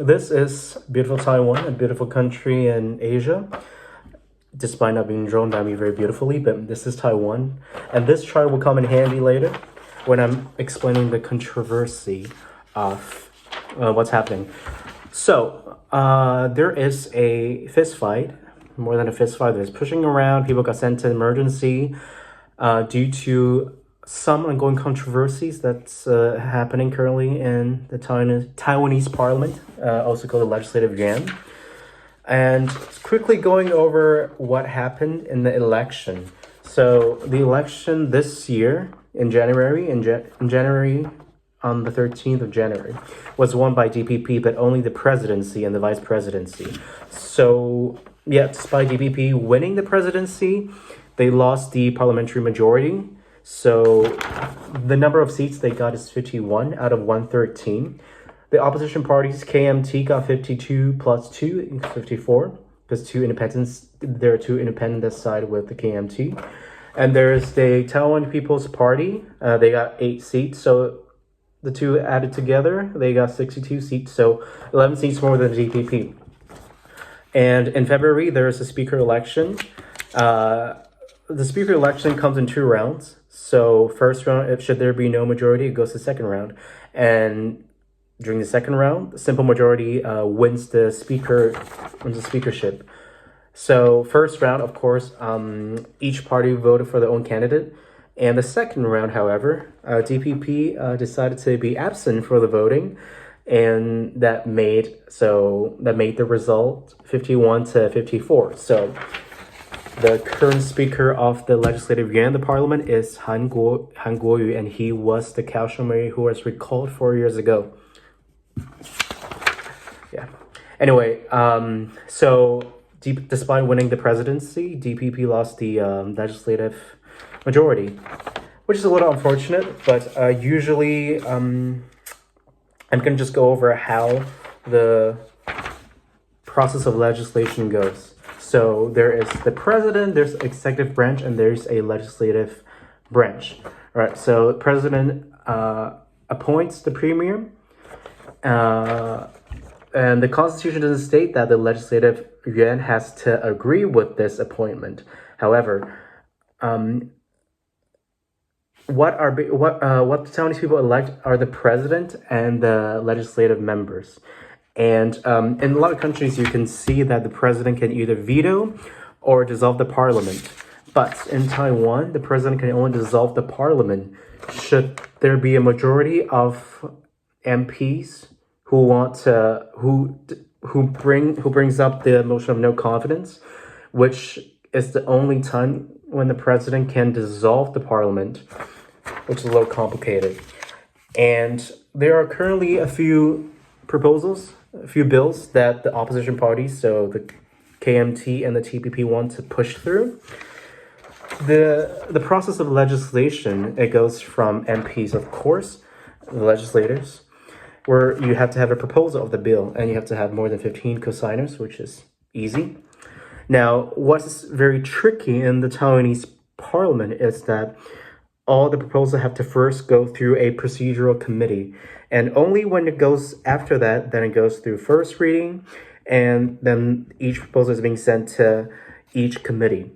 This is beautiful Taiwan, a beautiful country in Asia. Despite not being drawn by me very beautifully, but this is Taiwan. And this chart will come in handy later when I'm explaining the controversy of what's happening. So, there is a fist fight, more than a fist fight. There's pushing around. People got sent to emergency due to some ongoing controversies that's happening currently in the Taiwanese parliament, also called the legislative yuan. And quickly going over what happened in the election. So the election this year in January, on the 13th of January, was won by DPP, but only the presidency and the vice presidency. So yeah, despite DPP winning the presidency, they lost the parliamentary majority. So the number of seats they got is 51 out of 113. The opposition parties, KMT, got 52 plus 2 equals 54. There's two independents. There are two independents that side with the KMT. And there's the Taiwan People's Party. They got 8 seats. So the two added together, they got 62 seats. So 11 seats more than the DPP. And in February, there's a speaker election. The speaker election comes in 2 rounds. So first round, if should there be no majority, it goes to second round. And during the second round, the simple majority wins the speakership. So first round, of course, each party voted for their own candidate. And the second round, however, DPP decided to be absent for the voting, and that made the result 51 to 54. So the current speaker of the legislative yuan, the parliament, is Han Kuo-yu, and he was the Kaohsiung who was recalled 4 years ago. Yeah. Anyway, so despite winning the presidency, DPP lost the legislative majority, which is a little unfortunate. But usually, I'm gonna just go over how the process of legislation goes. So there is the president, there's executive branch, and there's a legislative branch. All right. So the president appoints the premier. And the Constitution doesn't state that the legislative yuan has to agree with this appointment. However, what the Taiwanese people elect are the president and the legislative members. And in a lot of countries, you can see that the president can either veto or dissolve the parliament. But in Taiwan, the president can only dissolve the parliament should there be a majority of MPs who brings up the motion of no confidence, which is the only time when the president can dissolve the parliament, which is a little complicated. And there are currently a few bills that the opposition parties, so the KMT and the TPP, want to push through. The process of legislation, it goes from MPs, of course, the legislators, where you have to have a proposal of the bill, and you have to have more than 15 co-signers, which is easy. Now, what's very tricky in the Taiwanese parliament is that all the proposals have to first go through a procedural committee. And only when it goes after that, then it goes through first reading, and then each proposal is being sent to each committee.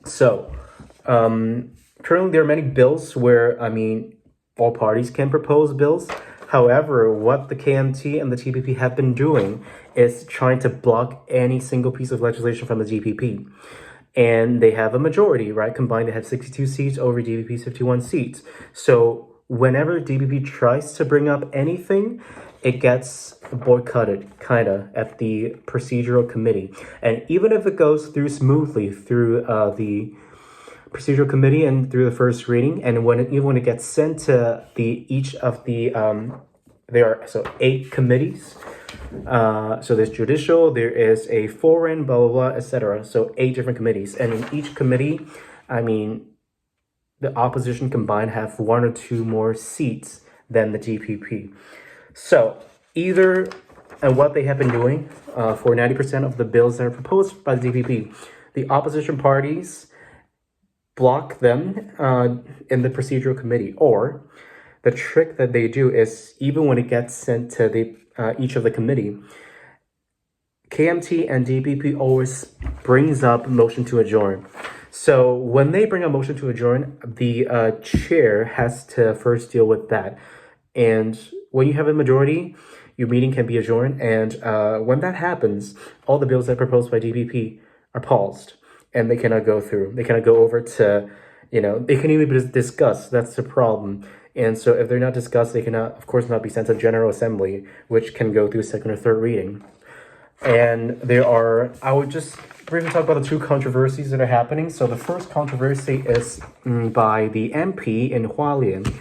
So, currently there are many bills where, all parties can propose bills. However, what the KMT and the TPP have been doing is trying to block any single piece of legislation from the DPP. And they have a majority, right? Combined, they have 62 seats over DPP's 51 seats. So whenever DPP tries to bring up anything, it gets boycotted, at the procedural committee. And even if it goes through smoothly through the procedural committee and through the first reading, and even when it gets sent to each of the there are 8 committees. So there's judicial, there is a foreign, blah blah blah, etc. So 8 different committees, and in each committee, the opposition combined have 1 or 2 more seats than the DPP. So and what they have been doing for 90% of the bills that are proposed by the DPP, the opposition parties block them in the procedural committee, or the trick that they do is even when it gets sent to the each of the committee, KMT and DPP always brings up motion to adjourn. So when they bring a motion to adjourn, the chair has to first deal with that. And when you have a majority, your meeting can be adjourned. And when that happens, all the bills that are proposed by DPP are paused and they cannot go through. They cannot go over to, they can even be discussed. That's the problem. And so if they're not discussed, they cannot, of course, not be sent to General Assembly, which can go through second or third reading. And I would just briefly talk about the two controversies that are happening. So the first controversy is by the MP in Hualien.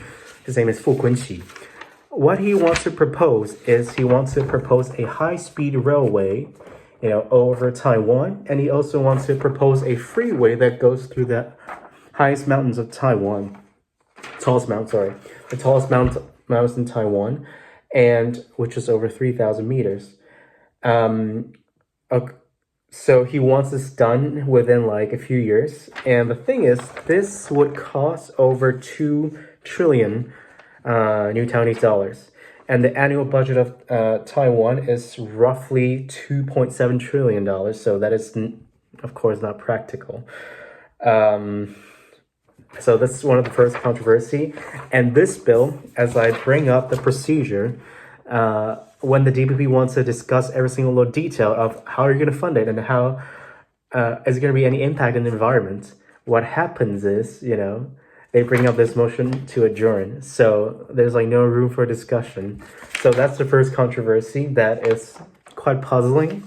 His name is Fu Kunqi. What he wants to propose is a high-speed railway, over Taiwan. And he also wants to propose a freeway that goes through the highest mountains of Taiwan. The tallest mountain in Taiwan, and which is over 3,000 meters. So he wants this done within like a few years. And the thing is, this would cost over 2 trillion new Taiwanese dollars. And the annual budget of Taiwan is roughly $2.7 trillion. So that is, of course, not practical. So that's one of the first controversy. And this bill, as I bring up the procedure, when the DPP wants to discuss every single little detail of how you're going to fund it and how is there going to be any impact in the environment, what happens is, they bring up this motion to adjourn. So there's like no room for discussion. So that's the first controversy that is quite puzzling.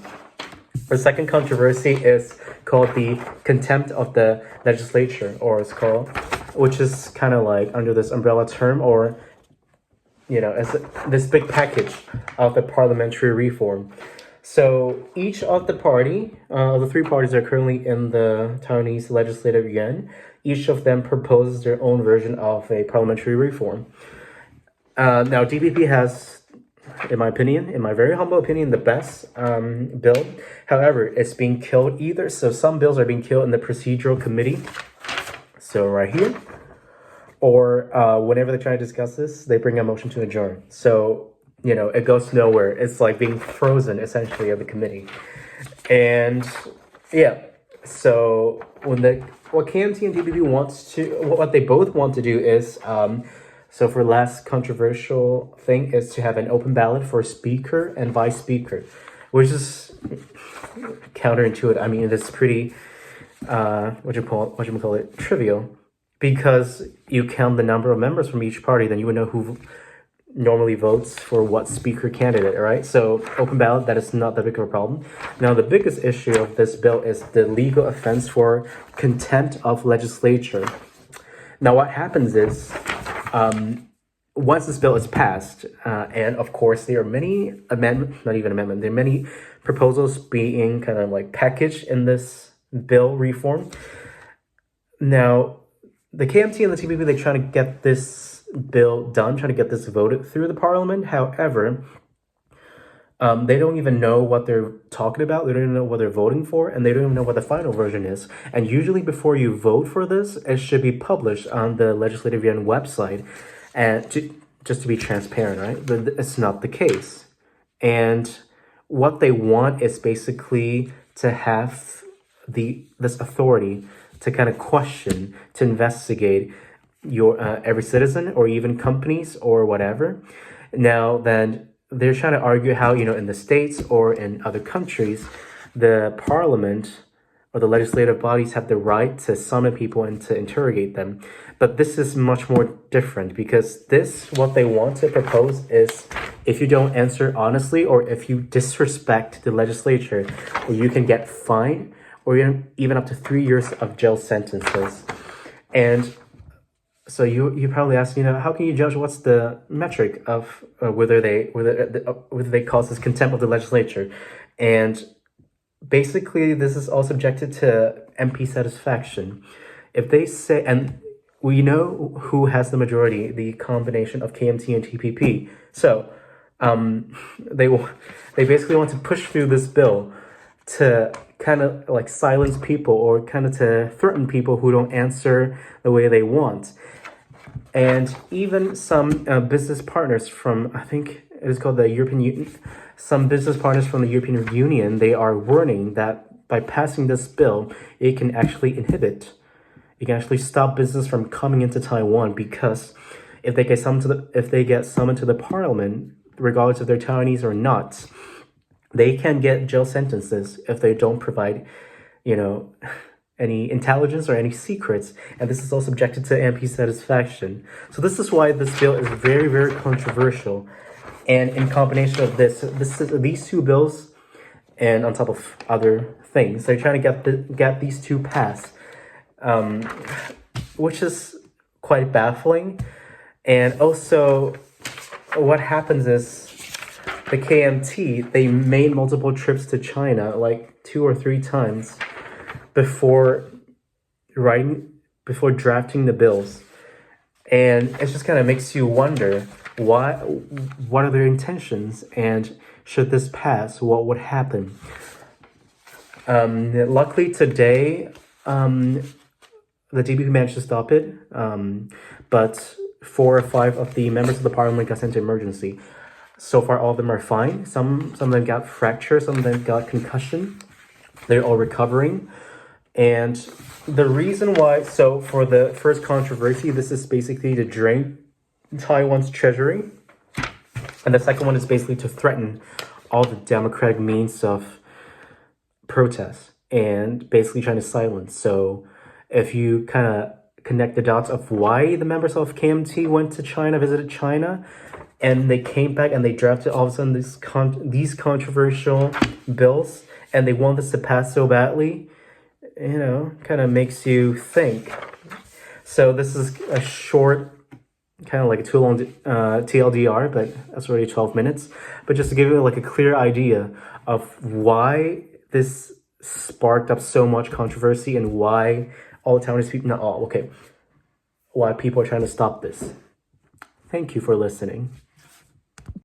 The second controversy is called the contempt of the legislature, or it's called, which is kind of like under this umbrella term, or as this big package of the parliamentary reform. So each of the three parties are currently in the Taiwanese legislative yuan. Each of them proposes their own version of a parliamentary reform. Now DPP has, in my very humble opinion, the best bill. However, it's being killed either. So some bills are being killed in the procedural committee. So right here. Or whenever they try to discuss this, they bring a motion to adjourn. So, it goes nowhere. It's like being frozen, essentially, at the committee. And, yeah. So, what KMT and DPP what they both want to do is, so for last controversial thing is to have an open ballot for speaker and vice speaker, which is counterintuitive. I mean, it's pretty, trivial. Because you count the number of members from each party, then you would know who normally votes for what speaker candidate, right? So open ballot, that is not that big of a problem. Now, the biggest issue of this bill is the legal offense for contempt of legislature. Now, what happens is, once this bill is passed, and of course there are many there are many proposals being kind of like packaged in this bill reform. Now, the KMT and the TPP, they're trying to get this bill done, trying to get this voted through the parliament. However, they don't even know what they're talking about. They don't even know what they're voting for, and they don't even know what the final version is. And usually before you vote for this, it should be published on the Legislative Yuan website, and just to be transparent, right? But it's not the case. And what they want is basically to have this authority to kind of question, to investigate your every citizen or even companies or whatever. Now, then they're trying to argue how, in the States or in other countries, the parliament or the legislative bodies have the right to summon people and to interrogate them. But this is much more different because what they want to propose is if you don't answer honestly or if you disrespect the legislature, you can get fined or even up to 3 years of jail sentences. And so you probably ask, how can you judge what's the metric of whether they cause this contempt of the legislature? And basically, this is all subjected to MP satisfaction. If they say, and we know who has the majority, the combination of KMT and TPP. So they basically want to push through this bill to kind of like silence people or kind of to threaten people who don't answer the way they want. And even some business partners from, I think it is called the European Union, some business partners from the European Union, they are warning that by passing this bill, it can actually stop business from coming into Taiwan, because if they get summoned to the parliament, regardless if they're Taiwanese or not, they can get jail sentences if they don't provide, you know, any intelligence or any secrets, and this is all subjected to MP satisfaction. So this is why this bill is very, very controversial. And in combination of these two bills, and on top of other things, they're trying to get these two passed, which is quite baffling. And also, what happens is the KMT, they made multiple trips to China, like 2 or 3 times, before drafting the bills. And it just kind of makes you wonder, what are their intentions, and should this pass, what would happen? Luckily today, the DPP managed to stop it, but 4 or 5 of the members of the parliament got sent to emergency. So far, all of them are fine. Some of them got fracture, some of them got concussion. They're all recovering. And the reason why, so for the first controversy, this is basically to drain Taiwan's treasury. And the second one is basically to threaten all the democratic means of protest and basically trying to silence. So if you kind of connect the dots of why the members of KMT went to China, visited China, and they came back and they drafted all of a sudden these controversial bills, and they want this to pass so badly, kind of makes you think. So this is a short, kind of like a too long TLDR, but that's already 12 minutes. But just to give you like a clear idea of why this sparked up so much controversy and why all the Taiwanese people, not all, okay, why people are trying to stop this. Thank you for listening.